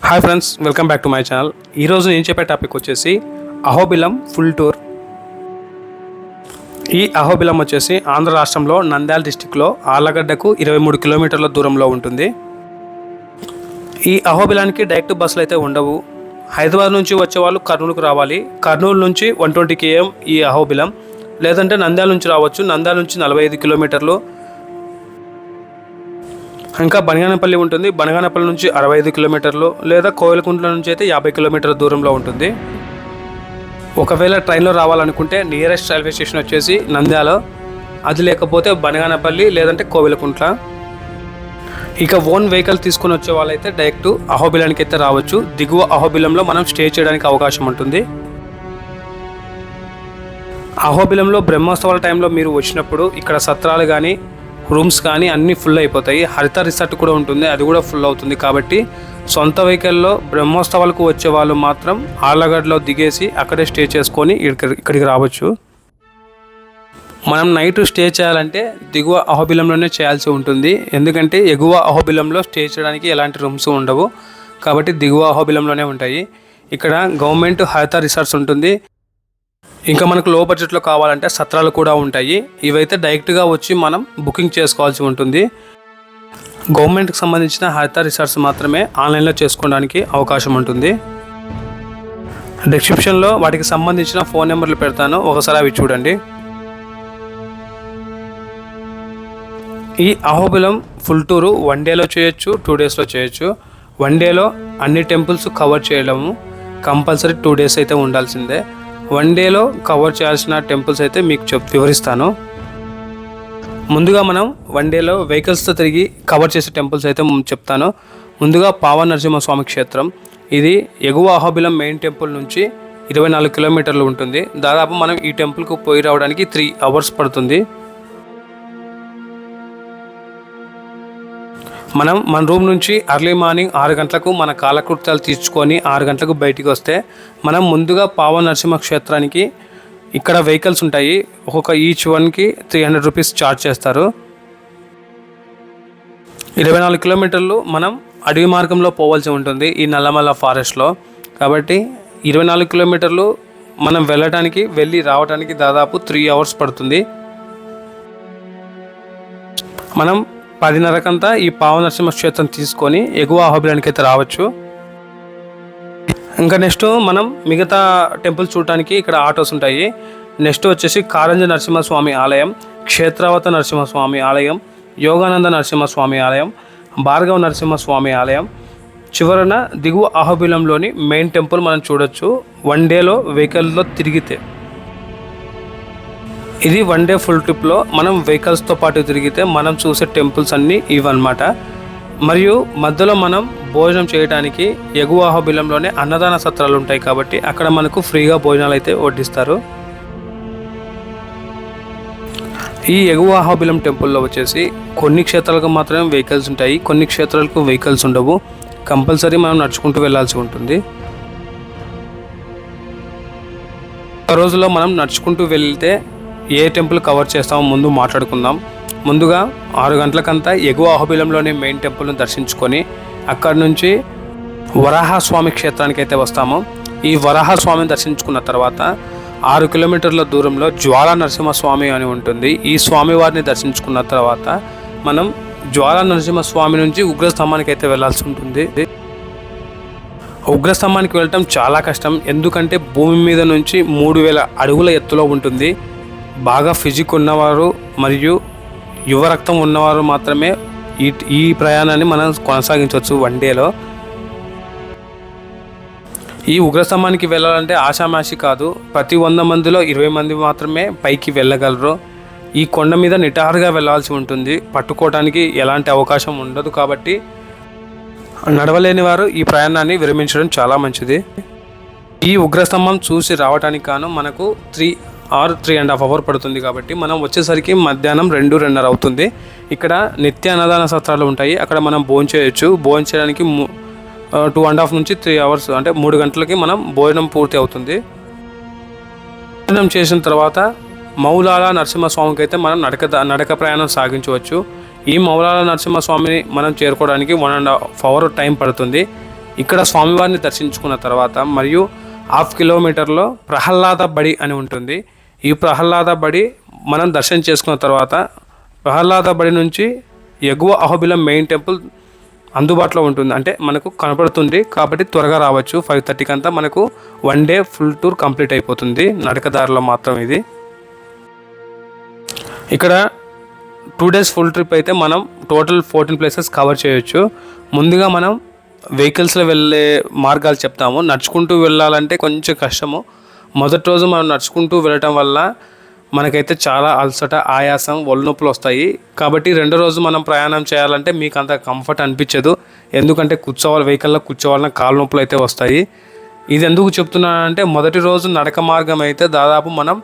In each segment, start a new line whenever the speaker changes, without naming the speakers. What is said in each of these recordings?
Hi friends, welcome back to my channel. ఈరోజు నేను చెప్పే టాపిక్ వచ్చేసి అహోబిలం ఫుల్ టూర్. ఈ అహోబిలం వచ్చేసి ఆంధ్ర రాష్ట్రంలో నంద్యాల డిస్టిక్లో ఆళ్లగడ్డకు 23 కిలోమీటర్ల దూరంలో ఉంటుంది. ఈ అహోబిలానికి డైరెక్ట్ బస్సులు అయితే ఉండవు. హైదరాబాద్ నుంచి వచ్చే వాళ్ళు కర్నూలుకు రావాలి. కర్నూలు నుంచి 120 km ఈ అహోబిలం. లేదంటే నంద్యాల నుంచి రావచ్చు. నంద్యాల నుంచి 45 కిలోమీటర్లు. ఇంకా బనగానపల్లి ఉంటుంది. బనగానపల్లి నుంచి 65 కిలోమీటర్లు, లేదా కోయిలకుంట్ల నుంచి అయితే 50 కిలోమీటర్ల దూరంలో ఉంటుంది. ఒకవేళ ట్రైన్లో రావాలనుకుంటే నియరెస్ట్ రైల్వే స్టేషన్ వచ్చేసి నంద్యాల, అది లేకపోతే బనగానపల్లి లేదంటే కోవిలకుంట్ల. ఇక ఓన్ వెహికల్ తీసుకుని వచ్చే వాళ్ళైతే డైరెక్ట్ అహోబిలానికి అయితే రావచ్చు. దిగువ అహోబిలంలో మనం స్టే చేయడానికి అవకాశం ఉంటుంది. అహోబిలంలో బ్రహ్మోత్సవాల టైంలో మీరు వచ్చినప్పుడు ఇక్కడ సత్రాలు కానీ రూమ్స్ కానీ అన్నీ ఫుల్ అయిపోతాయి. హరిత రిసార్ట్ కూడా ఉంటుంది, అది కూడా ఫుల్ అవుతుంది. కాబట్టి సొంత వెహికల్లో బ్రహ్మోత్సవాలకు వచ్చే వాళ్ళు మాత్రం ఆళ్లగడ్డలో దిగేసి అక్కడే స్టే చేసుకొని ఇక్కడికి రావచ్చు. మనం నైట్ స్టే చేయాలంటే దిగువ అహోబిలంలోనే చేయాల్సి ఉంటుంది. ఎందుకంటే ఎగువ అహోబిలంలో స్టే చేయడానికి ఎలాంటి రూమ్స్ ఉండవు. కాబట్టి దిగువ అహోబిలంలోనే ఉంటాయి. ఇక్కడ గవర్నమెంట్ హరిత రిసార్ట్స్ ఉంటుంది. ఇంకా మనకు లో బడ్జెట్లో కావాలంటే సత్రాలు కూడా ఉంటాయి. ఇవైతే డైరెక్ట్గా వచ్చి మనం బుకింగ్ చేసుకోవాల్సి ఉంటుంది. గవర్నమెంట్కి సంబంధించిన హరిత రిసార్ట్స్ మాత్రమే ఆన్లైన్లో చేసుకోవడానికి అవకాశం ఉంటుంది. డిస్క్రిప్షన్లో వాటికి సంబంధించిన ఫోన్ నెంబర్లు పెడతాను, ఒకసారి అవి చూడండి. ఈ అహోబిలం ఫుల్ టూరు 1 డేలో చేయొచ్చు, 2 డేస్లో చేయొచ్చు. 1 డేలో అన్ని టెంపుల్స్ కవర్ చేయడము కంపల్సరీ. 2 డేస్ అయితే ఉండాల్సిందే. 1 డేలో కవర్ చేయాల్సిన టెంపుల్స్ అయితే మీకు వివరిస్తాను. ముందుగా మనం 1 డేలో వెహికల్స్తో తిరిగి కవర్ చేసే టెంపుల్స్ అయితే చెప్తాను. ముందుగా పావన నరసింహస్వామి క్షేత్రం. ఇది ఎగువ అహోబిలం మెయిన్ టెంపుల్ నుంచి 24 కిలోమీటర్లు ఉంటుంది. దాదాపు మనం ఈ టెంపుల్కు పోయి రావడానికి 3 hours పడుతుంది. మనం మన రూమ్ నుంచి అర్లీ మార్నింగ్ 6 గంటలకు మన కాలకృత్యాలు తీర్చుకొని 6 గంటలకు బయటికి వస్తే మనం ముందుగా పావన నరసింహ క్షేత్రానికి ఇక్కడ వెహికల్స్ ఉంటాయి. ఒక్కొక్క ఈచ్ వన్కి 300 రూపీస్ ఛార్జ్ చేస్తారు. 24 కిలోమీటర్లు మనం అడవి మార్గంలో పోవాల్సి ఉంటుంది ఈ నల్లమల్ల ఫారెస్ట్లో. కాబట్టి 24 కిలోమీటర్లు మనం వెళ్ళి రావడానికి దాదాపు 3 hours పడుతుంది. మనం 10:30కంతా ఈ పావన నరసింహ క్షేత్రం తీసుకొని ఎగువ అహోబిలానికి అయితే రావచ్చు. ఇంకా నెక్స్ట్ మనం మిగతా టెంపుల్స్ చూడటానికి ఇక్కడ ఆటోస్ ఉంటాయి. నెక్స్ట్ వచ్చేసి కారంజ నరసింహస్వామి ఆలయం, క్షేత్రావత నరసింహస్వామి ఆలయం, యోగానంద నరసింహస్వామి ఆలయం, భార్గవ నరసింహస్వామి ఆలయం. చివరన దిగువ అహోబిలంలోని మెయిన్ టెంపుల్ మనం చూడొచ్చు 1 డేలో వెహికల్లో తిరిగితే. ఇది 1 డే ఫుల్ ట్రిప్లో మనం వెహికల్స్తో పాటు తిరిగితే మనం చూసే టెంపుల్స్ అన్నీ ఇవన్నమాట. మరియు మధ్యలో మనం భోజనం చేయడానికి ఎగువ అహోబిలంలోనే అన్నదాన సత్రాలు ఉంటాయి. కాబట్టి అక్కడ మనకు ఫ్రీగా భోజనాలు అయితే వడ్డిస్తారు. ఈ ఎగువ అహోబిలం టెంపుల్లో వచ్చేసి కొన్ని క్షేత్రాలకు మాత్రమే వెహికల్స్ ఉంటాయి, కొన్ని క్షేత్రాలకు వెహికల్స్ ఉండవు. కంపల్సరీ మనం నడుచుకుంటూ వెళ్ళాల్సి ఉంటుంది. ఒక రోజులో మనం నడుచుకుంటూ వెళ్తే ఏ టెంపుల్ కవర్ చేస్తామో ముందు మాట్లాడుకుందాం. ముందుగా 6 గంటలకంతా ఎగువ అహోబిలంలోని మెయిన్ టెంపుల్ను దర్శించుకొని అక్కడి నుంచి వరాహస్వామి క్షేత్రానికి అయితే వస్తాము. ఈ వరాహస్వామిని దర్శించుకున్న తర్వాత 6 కిలోమీటర్ల దూరంలో జ్వాలా నరసింహస్వామి అని ఉంటుంది. ఈ స్వామివారిని దర్శించుకున్న తర్వాత మనం జ్వాలా నరసింహస్వామి నుంచి ఉగ్రస్తంభానికి అయితే వెళ్ళాల్సి ఉంటుంది. ఉగ్రస్తంభానికి వెళ్ళటం చాలా కష్టం. ఎందుకంటే భూమి మీద నుంచి 3000 అడుగుల ఎత్తులో ఉంటుంది. బాగా ఫిజిక్ ఉన్నవారు మరియు యువ రక్తం ఉన్నవారు మాత్రమే ఈ ప్రయాణాన్ని మనం కొనసాగించవచ్చు 1 డేలో. ఈ ఉగ్రస్తంభానికి వెళ్ళాలంటే ఆషామాషి కాదు. ప్రతి 100 మందిలో 20 మంది మాత్రమే పైకి వెళ్ళగలరు. ఈ కొండ మీద నిటారుగా వెళ్ళాల్సి ఉంటుంది. పట్టుకోవడానికి ఎలాంటి అవకాశం ఉండదు. కాబట్టి నడవలేని వారు ఈ ప్రయాణాన్ని విరమించడం చాలా మంచిది. ఈ ఉగ్రస్తంభం చూసి రావడానికి గాను మనకు 3.5 hours పడుతుంది. కాబట్టి మనం వచ్చేసరికి మధ్యాహ్నం 2-2:30 అవుతుంది. ఇక్కడ నిత్య అన్నదాన సత్రాలు ఉంటాయి. అక్కడ మనం భోజనం చేయొచ్చు. భోజనం చేయడానికి 2.5 నుంచి 3 hours అంటే 3 గంటలకి మనం భోజనం పూర్తి అవుతుంది. భోజనం చేసిన తర్వాత మౌలాల నరసింహస్వామికి అయితే మనం నడక ప్రయాణం సాగించవచ్చు. ఈ మౌలాల నరసింహస్వామిని మనం చేరుకోవడానికి 1.5 hours టైం పడుతుంది. ఇక్కడ స్వామివారిని దర్శించుకున్న తర్వాత మరియు 1/2 కిలోమీటర్లో ప్రహ్లాద బడి అని ఉంటుంది. ఈ ప్రహ్లాద బడి మనం దర్శనం చేసుకున్న తర్వాత ప్రహ్లాద బడి నుంచి ఎగువ అహోబిలం మెయిన్ టెంపుల్ అందుబాటులో ఉంటుంది, అంటే మనకు కనపడుతుంది. కాబట్టి త్వరగా రావచ్చు. 5:30కి అంతా మనకు 1 డే ఫుల్ టూర్ కంప్లీట్ అయిపోతుంది. నడకదారిలో మాత్రం ఇది. ఇక్కడ 2 డేస్ ఫుల్ ట్రిప్ అయితే మనం టోటల్ 14 ప్లేసెస్ కవర్ చేయొచ్చు. ముందుగా మనం వెహికల్స్లో వెళ్ళే మార్గాలు చెప్తాము. నడుచుకుంటూ వెళ్ళాలంటే కొంచెం కష్టము. మొదటి రోజు మనం నడుచుకుంటూ వెళ్ళటం వల్ల మనకైతే చాలా అలసట, ఆయాసం, ఒళ్ళు నొప్పులు వస్తాయి. కాబట్టి రెండో రోజు మనం ప్రయాణం చేయాలంటే మీకు అంత కంఫర్ట్ అనిపించదు. ఎందుకంటే వెహికల్లో కూర్చోవాలన్న కాళ్ళ నొప్పులు అయితే వస్తాయి. ఇది ఎందుకు చెప్తున్నానంటే మొదటి రోజు నడక మార్గం అయితే దాదాపు మనం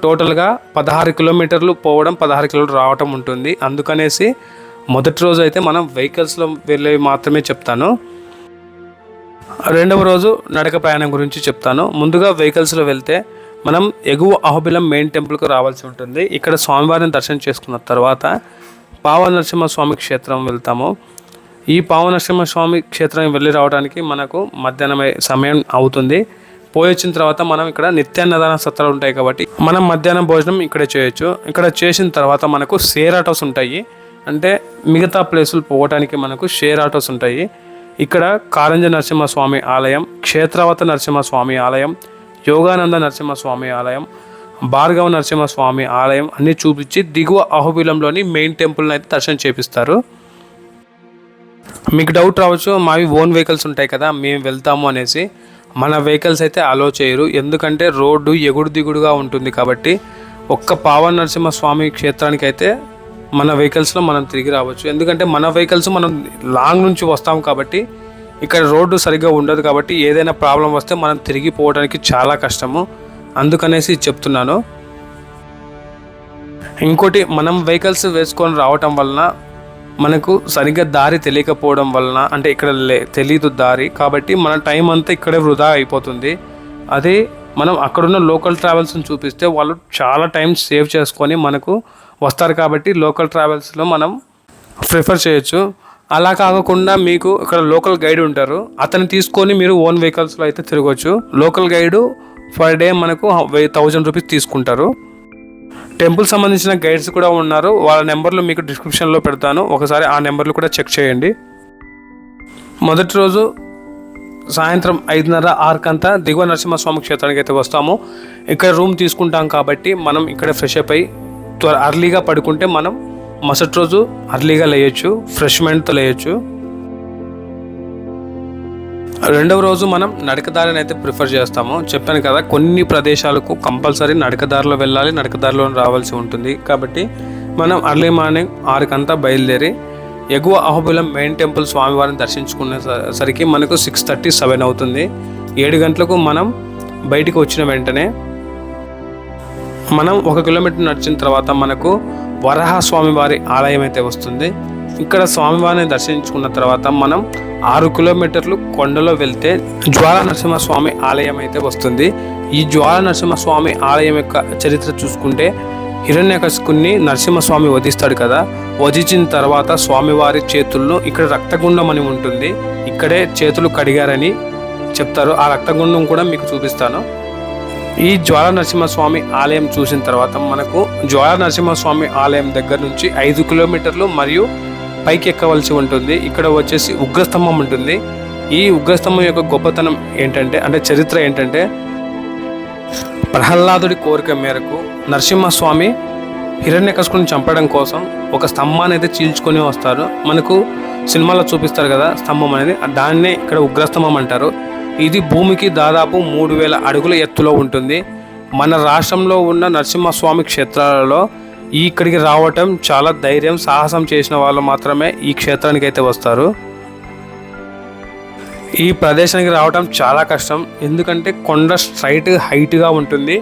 టోటల్గా 16 కిలోమీటర్లు పోవడం, 16 కిలోమీటర్లు రావటం ఉంటుంది. అందుకనేసి మొదటి రోజు అయితే మనం వెహికల్స్లో వెళ్ళేవి మాత్రమే చెప్తాను. రెండవ రోజు నడక ప్రయాణం గురించి చెప్తాను. ముందుగా వెహికల్స్లో వెళ్తే మనం ఎగువ అహోబిలం మెయిన్ టెంపుల్కి రావాల్సి ఉంటుంది. ఇక్కడ స్వామివారిని దర్శనం చేసుకున్న తర్వాత పావ నరసింహస్వామి క్షేత్రం వెళ్తాము. ఈ పావ నరసింహస్వామి క్షేత్రం వెళ్ళి రావడానికి మనకు మధ్యాహ్నం సమయం అవుతుంది. పోయి వచ్చిన తర్వాత మనం ఇక్కడ నిత్యాన్నదాన సత్రాలు ఉంటాయి కాబట్టి మనం మధ్యాహ్నం భోజనం ఇక్కడే చేయొచ్చు. ఇక్కడ చేసిన తర్వాత మనకు షేర్ ఆటోస్ ఉంటాయి, అంటే మిగతా ప్లేసులు పోవడానికి మనకు షేర్ ఆటోస్ ఉంటాయి. ఇక్కడ కారంజ నరసింహస్వామి ఆలయం, క్షేత్రవత నరసింహస్వామి ఆలయం, యోగానంద నరసింహస్వామి ఆలయం, భార్గవ నరసింహస్వామి ఆలయం అన్నీ చూపించి దిగువ అహోబిలంలోని మెయిన్ టెంపుల్ని అయితే దర్శనం చేపిస్తారు. మీకు డౌట్ రావచ్చు, మావి ఓన్ వెహికల్స్ ఉంటాయి కదా మేము వెళ్తాము అనేసి. మన వెహికల్స్ అయితే అలో చేయరు, ఎందుకంటే రోడ్డు ఎగుడు దిగుడుగా ఉంటుంది. కాబట్టి ఒక్క పావన నరసింహస్వామి క్షేత్రానికి అయితే మన వెహికల్స్లో మనం తిరిగి రావచ్చు. ఎందుకంటే మన వెహికల్స్ మనం లాంగ్ నుంచి వస్తాం కాబట్టి ఇక్కడ రోడ్డు సరిగ్గా ఉండదు. కాబట్టి ఏదైనా ప్రాబ్లం వస్తే మనం తిరిగి పోవడానికి చాలా కష్టము. అందుకనేసి చెప్తున్నాను. ఇంకోటి, మనం వెహికల్స్ వేసుకొని రావటం వలన మనకు సరిగ్గా దారి తెలియకపోవడం వలన, అంటే ఇక్కడ తెలీదు దారి, కాబట్టి మన టైం అంతా ఇక్కడే వృధా అయిపోతుంది. అదే మనం అక్కడున్న లోకల్ ట్రావెల్స్ని చూపిస్తే వాళ్ళు చాలా టైం సేవ్ చేసుకొని మనకు వస్తారు. కాబట్టి లోకల్ ట్రావెల్స్లో మనం ప్రిఫర్ చేయొచ్చు. అలా కాకుండా మీకు ఇక్కడ లోకల్ గైడ్ ఉంటారు, అతన్ని తీసుకొని మీరు ఓన్ వెహికల్స్లో అయితే తిరగవచ్చు. లోకల్ గైడు పర్ డే మనకు 1000 రూపీస్ తీసుకుంటారు. టెంపుల్ సంబంధించిన గైడ్స్ కూడా ఉన్నారు, వాళ్ళ నెంబర్లు మీకు డిస్క్రిప్షన్లో పెడతాను, ఒకసారి ఆ నెంబర్లు కూడా చెక్ చేయండి. మొదటి రోజు సాయంత్రం 5:30-6 కంతా దిగువ నరసింహస్వామి క్షేత్రానికి అయితే వస్తాము. ఇక్కడ రూమ్ తీసుకుంటాం కాబట్టి మనం ఇక్కడ ఫ్రెష్ అప్ అయ్యి అర్లీగా పడుకుంటే మనం మరుసటి రోజు అర్లీగా లేయొచ్చు, ఫ్రెష్ మైండ్తో లేయొచ్చు. రెండవ రోజు మనం నడకదారిని అయితే ప్రిఫర్ చేస్తాము. చెప్పాను కదా, కొన్ని ప్రదేశాలకు కంపల్సరీ నడకదారిలో వెళ్ళాలి, నడకదారిలో రావాల్సి ఉంటుంది. కాబట్టి మనం అర్లీ మార్నింగ్ 6 కంతా బయలుదేరి ఎగువ అహోబిలం మెయిన్ టెంపుల్ స్వామివారిని దర్శించుకునేసరికి మనకు 6:30-7 అవుతుంది. 7 గంటలకు మనం బయటికి వచ్చిన వెంటనే మనం 1 కిలోమీటర్ నడిచిన తర్వాత మనకు వరాహ స్వామివారి ఆలయం అయితే వస్తుంది. ఇక్కడ స్వామివారిని దర్శించుకున్న తర్వాత మనం 6 కిలోమీటర్లు కొండలో వెళ్తే జ్వాల నరసింహస్వామి ఆలయం అయితే వస్తుంది. ఈ జ్వాల నరసింహస్వామి ఆలయం యొక్క చరిత్ర చూసుకుంటే హిరణ్యకశిపుని నరసింహస్వామి వధిస్తాడు కదా, వధించిన తర్వాత స్వామివారి చేతుల్లో ఇక్కడ రక్తగుండం అని ఉంటుంది, ఇక్కడే చేతులు కడిగారని చెప్తారు. ఆ రక్తగుండం కూడా మీకు చూపిస్తాను. ఈ జ్వాల నరసింహస్వామి ఆలయం చూసిన తర్వాత మనకు జ్వాల నరసింహస్వామి ఆలయం దగ్గర నుంచి 5 కిలోమీటర్లు మరియు పైకి ఎక్కవలసి ఉంటుంది. ఇక్కడ వచ్చేసి ఉగ్రస్తంభం ఉంటుంది. ఈ ఉగ్రస్తంభం యొక్క గొప్పతనం ఏంటంటే, అంటే చరిత్ర ఏంటంటే, ప్రహ్లాదుడి కోరిక మేరకు నరసింహస్వామి హిరణ్యకశిపుని చంపడం కోసం ఒక స్తంభాన్ని అయితే చీల్చుకొని వస్తారు. మనకు సినిమాలో చూపిస్తారు కదా స్తంభం అనేది, దాన్నే ఇక్కడ ఉగ్రస్తంభం అంటారు. ఇది భూమికి దాదాపు 3000 అడుగుల ఎత్తులో ఉంటుంది. మన రాష్ట్రంలో ఉన్న నరసింహస్వామి క్షేత్రాలలో ఇక్కడికి రావటం చాలా ధైర్యం, సాహసం చేసిన వాళ్ళు మాత్రమే ఈ క్షేత్రానికి అయితే వస్తారు. ఈ ప్రదేశానికి రావటం చాలా కష్టం, ఎందుకంటే కొండ స్ట్రైట్ హైట్గా ఉంటుంది.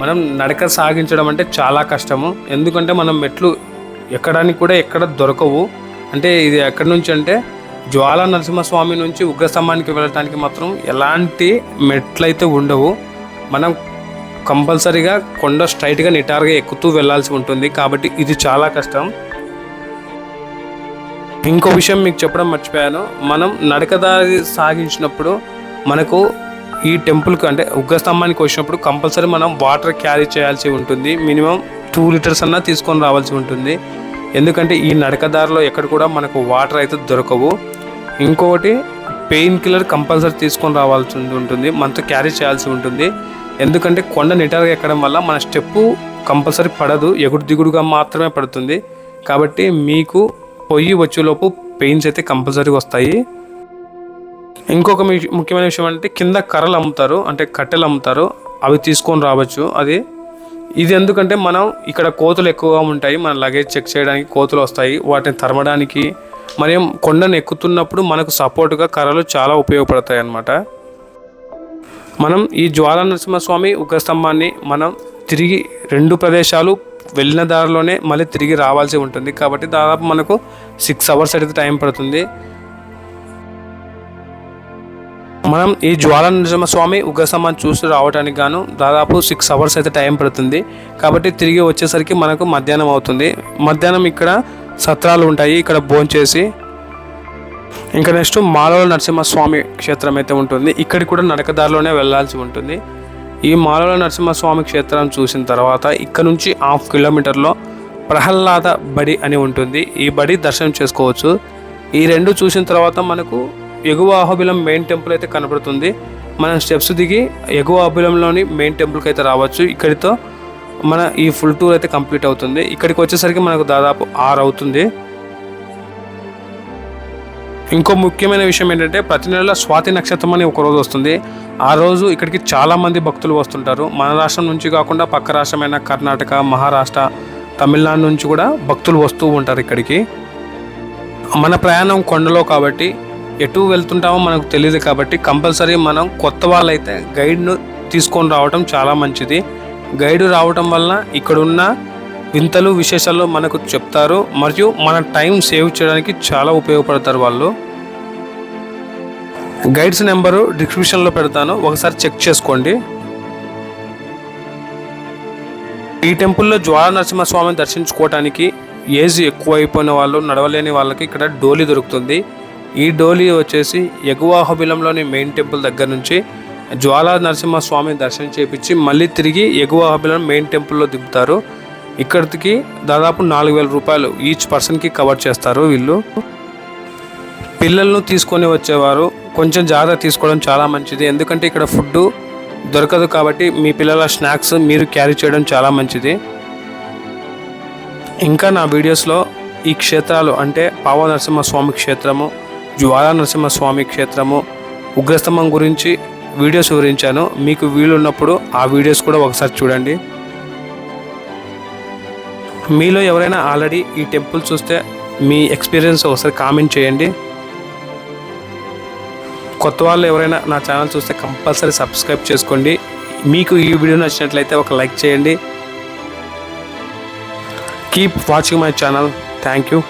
మనం నడక సాగించడం అంటే చాలా కష్టము, ఎందుకంటే మనం మెట్లు ఎక్కడానికి కూడా ఎక్కడ దొరకవు. అంటే ఇది ఎక్కడి నుంచి అంటే జ్వాల నరసింహస్వామి నుంచి ఉగ్రస్తంభానికి వెళ్ళడానికి మాత్రం ఎలాంటి మెట్లయితే ఉండవు. మనం కంపల్సరీగా కొండ స్ట్రైట్గా నిటారుగా ఎక్కుతూ వెళ్ళాల్సి ఉంటుంది. కాబట్టి ఇది చాలా కష్టం. ఇంకో విషయం మీకు చెప్పడం మర్చిపోయాను, మనం నడకదారి సాగించినప్పుడు మనకు ఈ టెంపుల్కి అంటే ఉగ్రస్తంభానికి వచ్చినప్పుడు కంపల్సరీ మనం వాటర్ క్యారీ చేయాల్సి ఉంటుంది. మినిమం 2 లీటర్స్ అన్నా తీసుకొని రావాల్సి ఉంటుంది. ఎందుకంటే ఈ నడకదారిలో ఎక్కడ కూడా మనకు వాటర్ అయితే దొరకవు. ఇంకొకటి పెయిన్ కిల్లర్ కంపల్సరీ తీసుకొని రావాల్సి ఉంటుంది, మనతో క్యారీ చేయాల్సి ఉంటుంది. ఎందుకంటే కొండ నిటారుగా ఎక్కడం వల్ల మన స్టెప్పు కంపల్సరీ పడదు, ఎగుడు దిగుడుగా మాత్రమే పడుతుంది. కాబట్టి మీకు పొయ్యి వచ్చేలోపు పెయిన్స్ అయితే కంపల్సరీ వస్తాయి. ఇంకొక ముఖ్యమైన విషయం అంటే కింద కర్రలు అమ్ముతారు, అంటే కట్టెలు అమ్ముతారు, అవి తీసుకొని రావచ్చు. ఇది ఎందుకంటే మనం ఇక్కడ కోతులు ఎక్కువగా ఉంటాయి, మన లగేజ్ చెక్ చేయడానికి కోతులు వస్తాయి, వాటిని తరమడానికి మనం కొండను ఎక్కుతున్నప్పుడు మనకు సపోర్టుగా కర్రలు చాలా ఉపయోగపడతాయి అన్నమాట. మనం ఈ జ్వాలా నరసింహస్వామి ఉగ్రస్తంభాన్ని మనం తిరిగి 2 ప్రదేశాలు వెళ్ళిన దారిలోనే మళ్ళీ తిరిగి రావాల్సి ఉంటుంది. కాబట్టి దాదాపు మనకు 6 అవర్స్ అయితే టైం పడుతుంది. మనం ఈ జ్వాలా నరసింహస్వామి ఉగ్రస్తంభాన్ని చూసి రావడానికి గాను దాదాపు 6 అవర్స్ అయితే టైం పడుతుంది. కాబట్టి తిరిగి వచ్చేసరికి మనకు మధ్యాహ్నం అవుతుంది. మధ్యాహ్నం ఇక్కడ సత్రాలు ఉంటాయి, ఇక్కడ భోంచేసి ఇంకా నెక్స్ట్ మాలోల నరసింహస్వామి క్షేత్రం అయితే ఉంటుంది. ఇక్కడికి కూడా నడకదారిలోనే వెళ్ళాల్సి ఉంటుంది. ఈ మాలోల నరసింహస్వామి క్షేత్రం చూసిన తర్వాత ఇక్కడ నుంచి 1/2 కిలోమీటర్లో ప్రహ్లాద బడి అని ఉంటుంది. ఈ బడి దర్శనం చేసుకోవచ్చు. ఈ 2 చూసిన తర్వాత మనకు ఎగువ అహోబిలం మెయిన్ టెంపుల్ అయితే కనబడుతుంది. మనం స్టెప్స్ దిగి ఎగువ అహోబిలంలోని మెయిన్ టెంపుల్కి అయితే రావచ్చు. ఇక్కడితో మన ఈ ఫుల్ టూర్ అయితే కంప్లీట్ అవుతుంది. ఇక్కడికి వచ్చేసరికి మనకు దాదాపు 6 అవుతుంది. ఇంకో ముఖ్యమైన విషయం ఏంటంటే ప్రతి నెల స్వాతి నక్షత్రం అని ఒక రోజు వస్తుంది. ఆ రోజు ఇక్కడికి చాలామంది భక్తులు వస్తుంటారు. మన రాష్ట్రం నుంచి కాకుండా పక్క రాష్ట్రమైన కర్ణాటక, మహారాష్ట్ర, తమిళనాడు నుంచి కూడా భక్తులు వస్తూ ఉంటారు ఇక్కడికి. మన ప్రయాణం కొండలో కాబట్టి ఎటు వెళ్తుంటామో మనకు తెలియదు. కాబట్టి కంపల్సరీ మనం కొత్త వాళ్ళైతే గైడ్ను తీసుకొని రావడం చాలా మంచిది. గైడ్ రావడం వల్ల ఇక్కడున్న వింతలు విశేషాలు మనకు చెప్తారు, మరియు మన టైం సేవ్ చేయడానికి చాలా ఉపయోగపడతారు వాళ్ళు. గైడ్స్ నెంబరు డిస్క్రిప్షన్లో పెడతాను, ఒకసారి చెక్ చేసుకోండి. ఈ టెంపుల్లో జ్వాలా నరసింహస్వామిని దర్శించుకోవడానికి ఏజ్ ఎక్కువ అయిపోయిన వాళ్ళు, నడవలేని వాళ్ళకి ఇక్కడ డోలీ దొరుకుతుంది. ఈ డోలీ వచ్చేసి ఎగువ అహోబిలంలోని మెయిన్ టెంపుల్ దగ్గర నుంచి జ్వాలా నరసింహస్వామిని దర్శనం చేయించి మళ్ళీ తిరిగి ఎగువ అహోబిలం మెయిన్ టెంపుల్లో దిగుతారు. ఇక్కడికి దాదాపు 4,000 రూపాయలు ఈచ్ పర్సన్కి కవర్ చేస్తారు వీళ్ళు. పిల్లలను తీసుకొని వచ్చేవారు కొంచెం జాగ్రత్త తీసుకోవడం చాలా మంచిది. ఎందుకంటే ఇక్కడ ఫుడ్ దొరకదు కాబట్టి మీ పిల్లల స్నాక్స్ మీరు క్యారీ చేయడం చాలా మంచిది. ఇంకా నా వీడియోస్లో ఈ క్షేత్రాలు అంటే పావ నరసింహస్వామి క్షేత్రము, జ్వాలా నరసింహస్వామి క్షేత్రము, ఉగ్రస్తంభం గురించి వీడియోస్ వివరించాను. మీకు వీలున్నప్పుడు ఆ వీడియోస్ కూడా ఒకసారి చూడండి. మీలో ఎవరైనా ఆల్రెడీ ఈ టెంపుల్ చూస్తే మీ ఎక్స్పీరియన్స్ ఒకసారి కామెంట్ చేయండి. కొత్త వాళ్ళు ఎవరైనా నా ఛానల్ చూస్తే కంపల్సరీ సబ్స్క్రైబ్ చేసుకోండి. మీకు ఈ వీడియో నచ్చినట్లయితే ఒక లైక్ చేయండి. Keep watching my channel. Thank you.